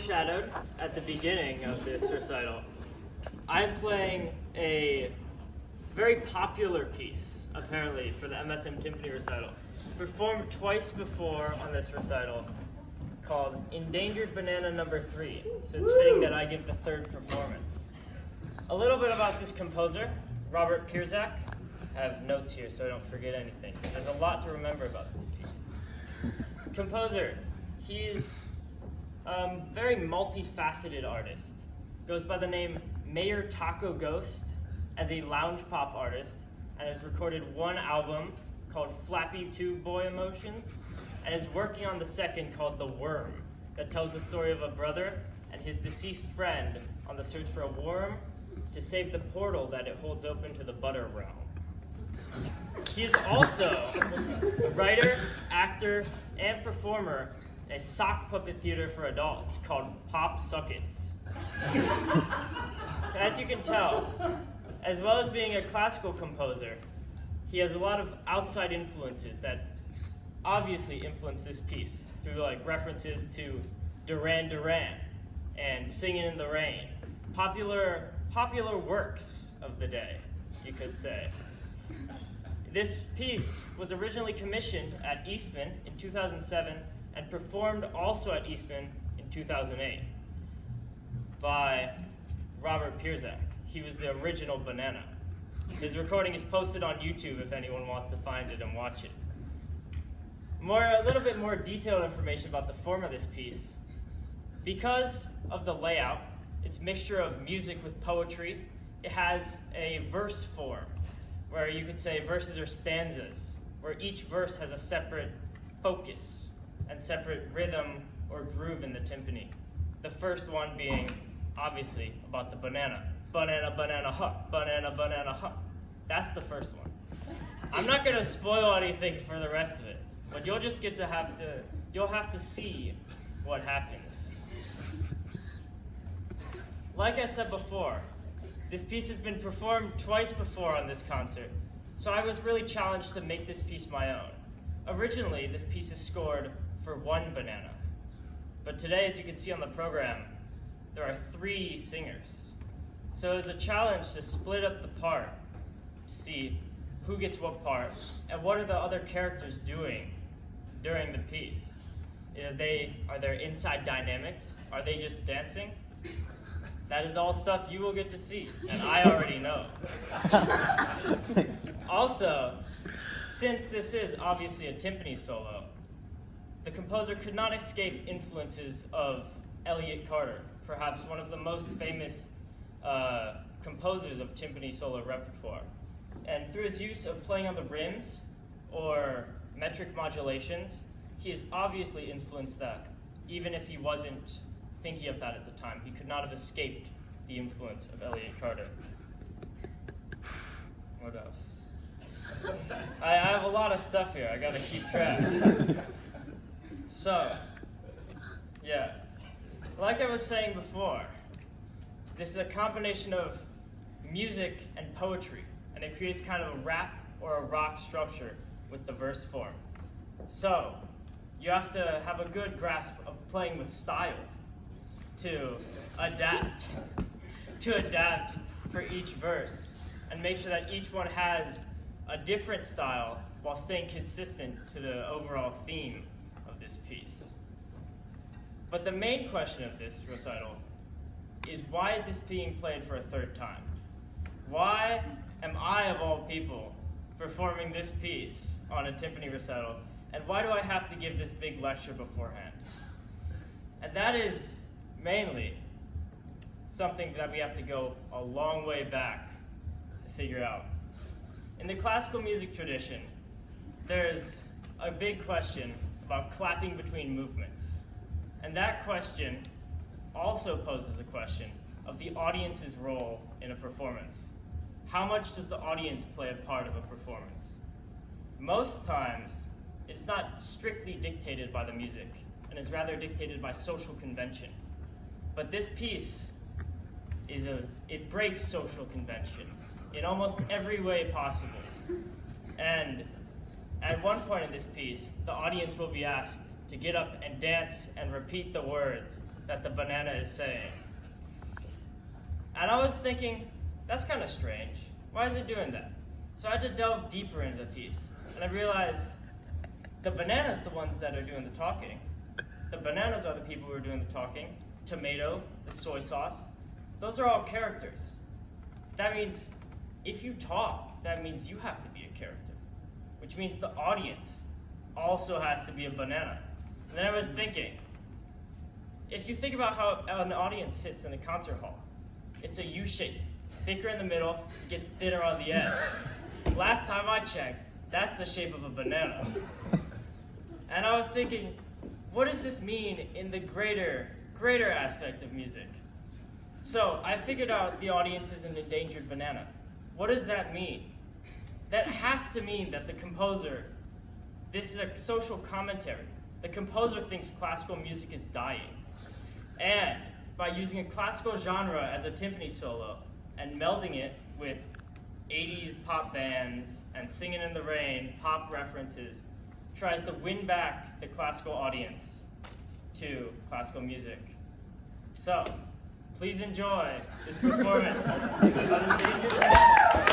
foreshadowed at the beginning of this recital, I'm playing a very popular piece, apparently, for the MSM Timpani recital, performed twice before on this recital, called Endangered Banana number 3. So it's fitting that I give the third performance. A little bit about this composer, Robert Pierzak. I have notes here so I don't forget anything. There's a lot to remember about this piece. Composer, he's a very multifaceted artist. Goes by the name Mayor Taco Ghost as a lounge pop artist, and has recorded one album called Flappy Tube Boy Emotions, and is working on the second called The Worm, that tells the story of a brother and his deceased friend on the search for a worm to save the portal that it holds open to the butter realm. He is also a writer, actor, and performer in a sock puppet theater for adults called Pop Suckets. As you can tell, as well as being a classical composer, he has a lot of outside influences that obviously influence this piece through like references to Duran Duran and Singin' in the Rain, popular works of the day, you could say. This piece was originally commissioned at Eastman in 2007 and performed also at Eastman in 2008 by Robert Pierzak. He was the original Banana. His recording is posted on YouTube if anyone wants to find it and watch it. A little bit more detailed information about the form of this piece. Because of the layout, its mixture of music with poetry, it has a verse form, where you could say verses are stanzas, where each verse has a separate focus and separate rhythm or groove in the timpani. The first one being, obviously, about the banana. Banana, banana, hut. Banana, banana, hut. That's the first one. I'm not going to spoil anything for the rest of it, but you'll just you'll have to see what happens. Like I said before, this piece has been performed twice before on this concert, so I was really challenged to make this piece my own. Originally, this piece is scored for one banana, but today, as you can see on the program, there are 3 singers. So it's a challenge to split up the part, see who gets what part, and what are the other characters doing during the piece. Are there inside dynamics? Are they just dancing? That is all stuff you will get to see, and I already know. Also, since this is obviously a timpani solo, the composer could not escape influences of Elliott Carter, perhaps one of the most famous composers of timpani solo repertoire. And through his use of playing on the rims or metric modulations, he has obviously influenced that, even if he wasn't thinking of that at the time. He could not have escaped the influence of Elliott Carter. What else? I have a lot of stuff here. I gotta keep track. So, yeah. Like I was saying before, this is a combination of music and poetry, and it creates kind of a rap or a rock structure with the verse form. So, you have to have a good grasp of playing with style to adapt for each verse, and make sure that each one has a different style while staying consistent to the overall theme of this piece. But the main question of this recital is, why is this being played for a third time? Why am I, of all people, performing this piece on a timpani recital, and why do I have to give this big lecture beforehand? And that is mainly something that we have to go a long way back to figure out. In the classical music tradition, there's a big question about clapping between movements. And that question also poses the question of the audience's role in a performance. How much does the audience play a part of a performance? Most times, it's not strictly dictated by the music, and is rather dictated by social convention. But this piece it breaks social convention in almost every way possible. And at one point in this piece, the audience will be asked to get up and dance and repeat the words, that the banana is saying. And I was thinking, that's kind of strange. Why is it doing that? So I had to delve deeper into the piece, and I realized the banana's the ones that are doing the talking. The bananas are the people who are doing the talking. Tomato, the soy sauce, those are all characters. That means if you talk, that means you have to be a character, which means the audience also has to be a banana. And then I was thinking, if you think about how an audience sits in a concert hall, it's a U shape, thicker in the middle, gets thinner on the edge. Last time I checked, that's the shape of a banana. And I was thinking, what does this mean in the greater aspect of music? So I figured out the audience is an endangered banana. What does that mean? That has to mean that the composer, this is a social commentary. The composer thinks classical music is dying. And by using a classical genre as a timpani solo and melding it with 80s pop bands and Singing in the Rain, pop references, tries to win back the classical audience to classical music. So, please enjoy this performance of Endangered Banana.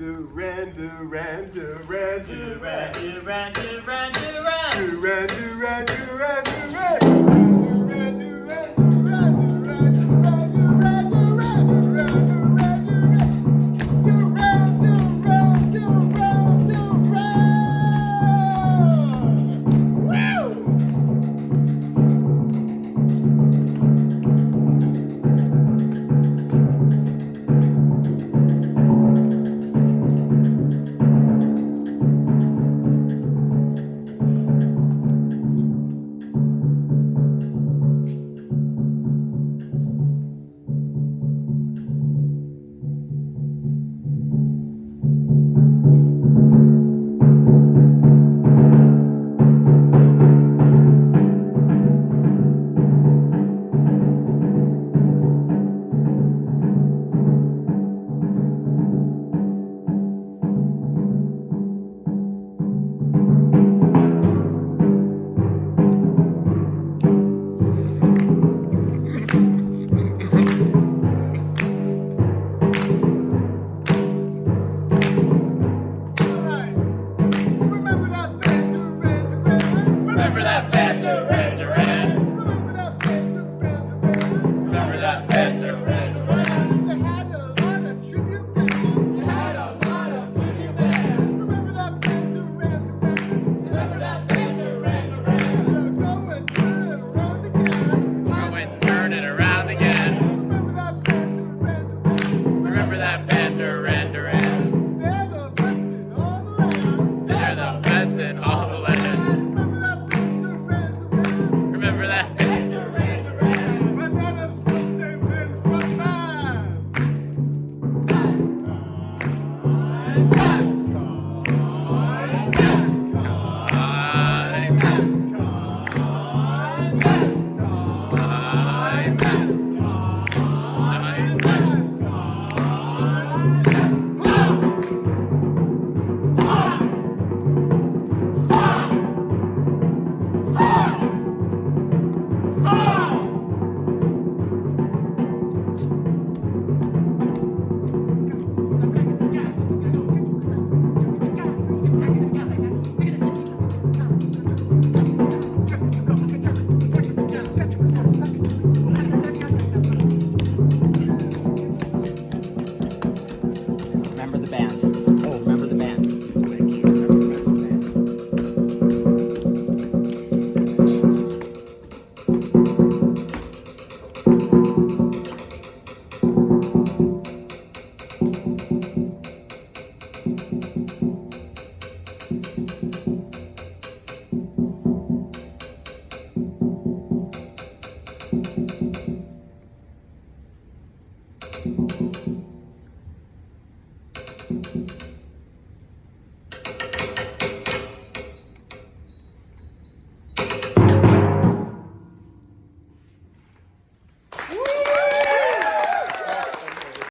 Duran, Duran, Duran, Duran, Duran, Duran, Duran, Duran. Duran, Duran, Duran.